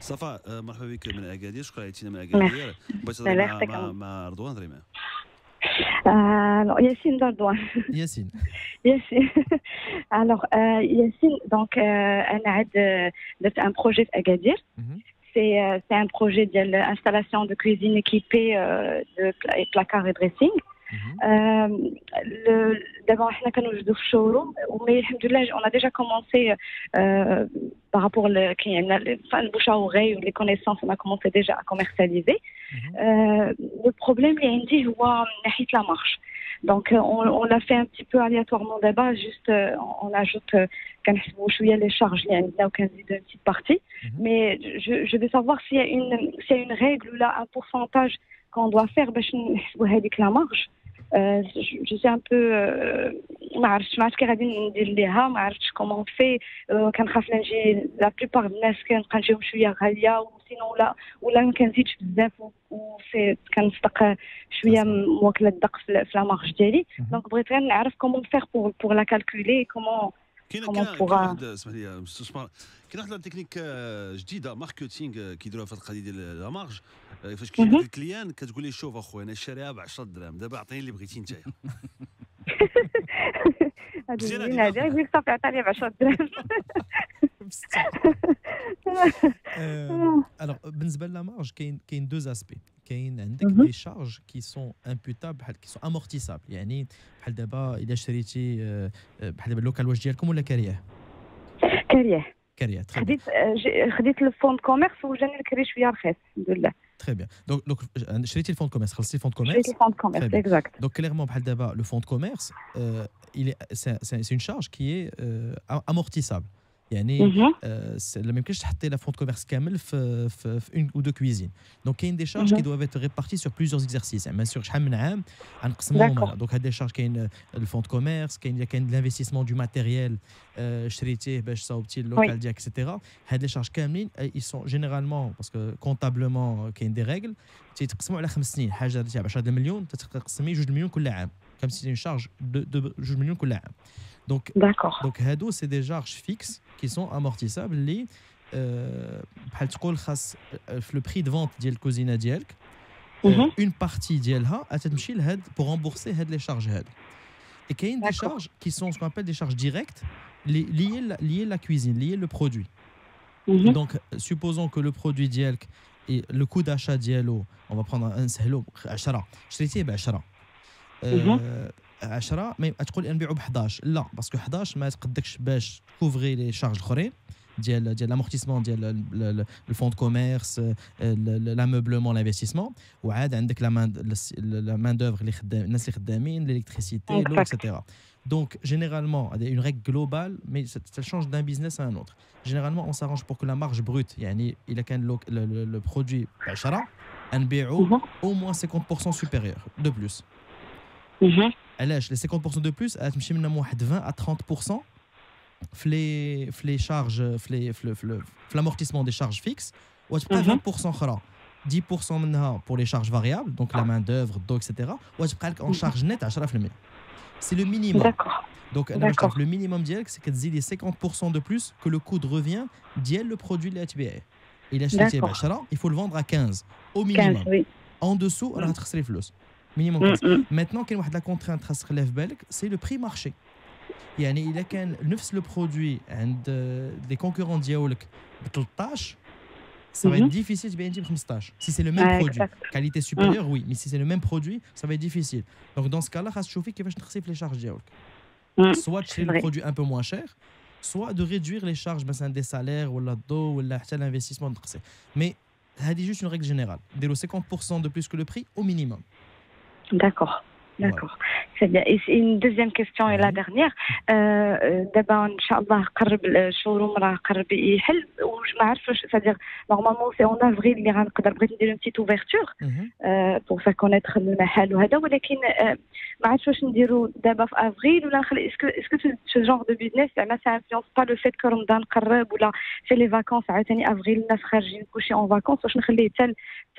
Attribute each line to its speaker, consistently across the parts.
Speaker 1: صفاء مرحبا بك من اكادير، شكرا عيتينا من
Speaker 2: ميرسي.
Speaker 1: اكادير. بغيت تهضري
Speaker 2: الله
Speaker 1: مع
Speaker 2: يخطيك.
Speaker 1: رضوان، هضري معاه.
Speaker 2: Yacine Dardouane.
Speaker 3: Yacine.
Speaker 2: Yacine. Alors, Yacine, donc, c'est un projet à Agadir. C'est un projet d'installation de cuisine équipée de placards et dressing. D'abord, on a nous في showroom, mais alhamdoulilah, on a déjà commencé par rapport le bouche à oreille ou les connaissances, on a commencé déjà à commercialiser. Le problème, il y a la marge. Donc, on l'a fait un petit peu aléatoirement d'abord, juste on ajoute les charges, il y a une petite partie. Mais je veux savoir s'il y a une règle ou là, un pourcentage qu'on doit faire avec la marge. Je suis un peu ما عرفتش كي غادي ندير ليها ما عرفتش كومون في كنخاف نجي لا بليبار الناس كنبقى نجيهم شويه غاليه وسينو ولا ما كنزيدش بزاف وسي كنصدق شويه موكله الدق في لا مارج ديالي دونك بغيت غير نعرف كومون فير بور لا كالكولي كومون
Speaker 1: كاين واحد اسمح لي مستثمر، كاين واحد التكنيك جديده ماركتينغ كيديروها في هذه القضيه ديال لا مارج. فاش كيجي الكليان كتقول ليه شوف اخويا انا شاريها ب 10 دراهم، دابا عطيني اللي بغيتي نتايا.
Speaker 2: مزيان هذا يقول لك صافي عطيني ب 10 دراهم.
Speaker 3: Alors, بالنسبه لا مارج كاين deux aspects. كاين عندك des charges qui sont imputables qui sont amortissables. يعني بحال دابا الا شريتي بحال دابا اللوكال واش ديالكم ولا كارياه؟ كارياه
Speaker 2: خديت الفون كوميرس وجاني الكري شويه رخيص الحمد لله.
Speaker 3: Très bien. Donc شريتي الفون كوميرس، خلصتي الفون كوميرس؟
Speaker 2: شريتي الفون كوميرس exact.
Speaker 3: Donc clairement بحال دابا le fonds de commerce c'est une charge qui est amortissable. يعني ما يمكنش تحطي لا فون كوميرس كامل في une ou deux cuisines. Donc كاين des charges qui doivent être réparties sur plusieurs exercices. يعني bien sûr شحال من عام غنقسموهم. Donc هاد des charges كاين الفون de commerce، كاين l'investissement du matériel شريتيه باش صاوبتي اللوكال ديالك etc. هاد les charges كاملين ils sont généralement parce que comptablement كاين des règles تيتقسموا على 5 سنين. حاجه درتيها ب 10 مليون تقسمي 2 مليون كل عام comme si c'est une charge de 2 مليون كل عام. Donc هادو c'est des charges fixes qui sont amortissables اللي بحال تقول خاص في le prix de vente ديال الكوزينه ديالك une partie ديالها غتمشي لهاد pour rembourser هاد les charges هادو. Et كاين des charges qui sont ce qu'on appelle des charges directes liées la cuisine, liées le produit. Donc supposons que le produit ديالك et le coût d'achat ديالو on va prendre un سهلو 10 شريتيه ب 10 10 ما تقول نبيعو ب 11 لا باسكو 11 ما تقدكش باش كوفري لي شارج اخرين ديال لامورتيسمون ديال الفون دو كوميرس لاموبلمون لانفستيسمون وعاد عندك لا مان دوفر اللي خدام الناس اللي خدامين الالكتريسيتي لو اكسيتيرا. Donc généralement une règle globale mais ça change d'un business à un autre. Généralement on s'arrange pour que la marge brute يعني الا كان le produit ب 10 نبيعو au moins 50% supérieur de plus. علاش les 50% de plus غتمشي منهم واحد 20 à 30% في les charges في l'amortissement des charges fixes وتبقى 20% اخرى 10% منها pour les charges variables donc la main d'œuvre الضو etc. وتبقى لك en charge net 10%. C'est le minimum. Donc le minimum ديالك c'est كتزيدي 50% de plus que le coût de revient ديال le produit اللي غتبيعيه. إلا شريتيه ب 10 il faut le vendre à 15 au minimum. En dessous راه تخسري فلوس. minimum 15. Maintenant كاين واحد لا كونترانت خاص تخليها في بالك c'est le prix marché. يعني الا كان نفس لو برودوي عند لي كونكورون ديالك ب 13 ça va être difficile تبيع انت ب 15 si c'est le même produit qualité supérieure oui mais si c'est le même produit ça va être difficile donc dans ce cas là خاص تشوفي كيفاش تخسي في لي شارج ديالك soit تشري le produit un peu moins cher soit de réduire les charges مثلا des salaires ولا الضو ولا حتى l'investissement تقصي mais هذه juste une règle générale ديروا 50% de plus que le prix au minimum.
Speaker 2: D'accord. C'est bien. Et une deuxième question et la dernière. D'abord, Inch'Allah, le showroom va يحل وش ما عرفش c'est-à-dire normalement c'est en avril اللي غنقدر بغيت ندير une petite ouverture pour faire connaître المحل وهذا ولكن ما عرفتش واش نديرو دابا في افريل ولا نخلي اسكو ce genre de business زعما ça influence pas le fait que رمضان قرب ولا c'est les vacances عاوتاني افريل الناس خارجين كلشي en vacances واش نخليه حتى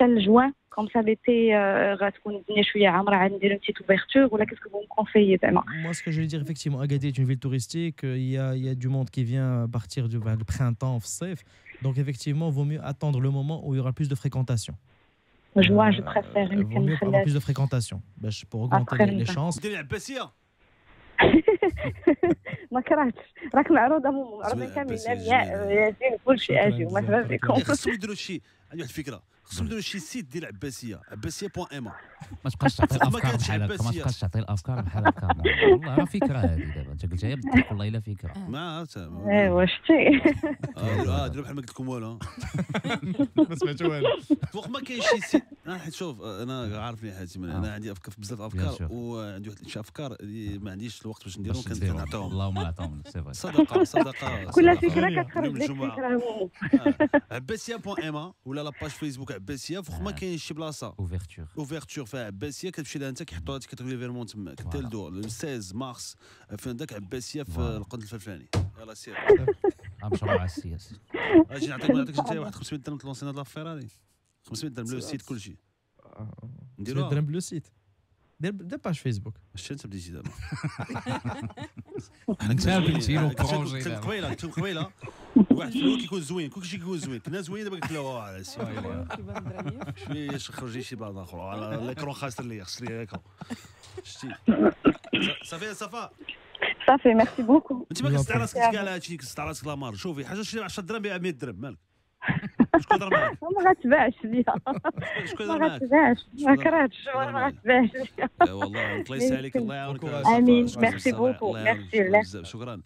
Speaker 2: لجوان comme ça l'été غتكون الدنيا شويه عامره عاد ندير une petite ouverture ولا qu'est-ce que vous me conseillez vraiment?
Speaker 3: Moi ce que je vais dire effectivement Agadir est une ville touristique, il y a du monde qui vient à partir du printemps في الصيف Donc effectivement, il vaut mieux attendre le moment où il y aura plus de fréquentation.
Speaker 2: Juin, je préfère.
Speaker 3: Il vaut mieux avoir plus de fréquentation pour augmenter les chances.
Speaker 1: ديري عباسيه
Speaker 2: ما كرهتش راك معروضه معروضين كاملين ياسين كل شيء اجي ومرحبا بكم.
Speaker 1: خصهم يديروا شي عندي واحد الفكره خصهم يديروا شي سيت ديال عباسيه عباسيه.ام
Speaker 4: ما تبقاش تعطي
Speaker 1: ما
Speaker 4: الافكار
Speaker 1: كانتش
Speaker 4: بحال هكا ما
Speaker 1: عباسية.
Speaker 4: تبقاش تعطي الافكار بحال هكا والله راه فكره هذه دابا انت قلتها بالضبط والله الا فكره
Speaker 1: ما
Speaker 2: ايوا شتي
Speaker 1: ديروا بحال ما قلت لكم والو
Speaker 3: ما سمعت والو.
Speaker 1: فوق ما كاين شي سيت انا حيت شوف انا عارفني حاتم انا عندي افكار بزاف افكار وعندي واحد شي افكار اللي ما عنديش الوقت باش نديرهم كنعطيهم
Speaker 4: اللهم لا عطاهم سي فري
Speaker 1: صدقه
Speaker 2: كل فكره كتخرج لك فكره
Speaker 1: عباسيه.ام ولا لاباج فيسبوك عباسيه فوق ما كاين شي بلاصه اوفرتور فيها عباسيه كتمشي لها انت كيحطوا لك كتولي فيرمون تماك تلدو لو 16 مارس فين داك عباسيه في القنت الفلفلاني يلاه سير
Speaker 4: مشروع السياسي
Speaker 1: اجي نعطيك انت واحد 500 درهم تلونسي هاد لافير هادي 500 درهم لو سيت كلشي
Speaker 3: نديرو درهم بلو سيت دير باج فيسبوك
Speaker 1: اش انت بديتي دابا
Speaker 4: حنا بنتيرو بروجي
Speaker 1: قبيله واحد فلو كيكون زوين كلشي كيكون زوين كنا زوين دابا قلت له على سي شويه خرجي شي بعض اخر على الاكرون خاسر ليا خسر ليا الاكرون شتي
Speaker 2: صافي ميرسي بوكو.
Speaker 1: انت ما كتستعر راسك كاع على هادشي كتستعر راسك لامار شوفي حاجه شري 10 درهم بيع 100 درهم مالك شكون هضر معاك
Speaker 2: ما غاتباعش ليا
Speaker 1: شكون
Speaker 2: ما
Speaker 1: هضر معاك
Speaker 2: غاتباعش ما كرهتش ما غاتباعش ليا
Speaker 1: والله الله يسهلك الله يعاونك
Speaker 2: امين ميرسي بوكو ميرسي
Speaker 1: شكرا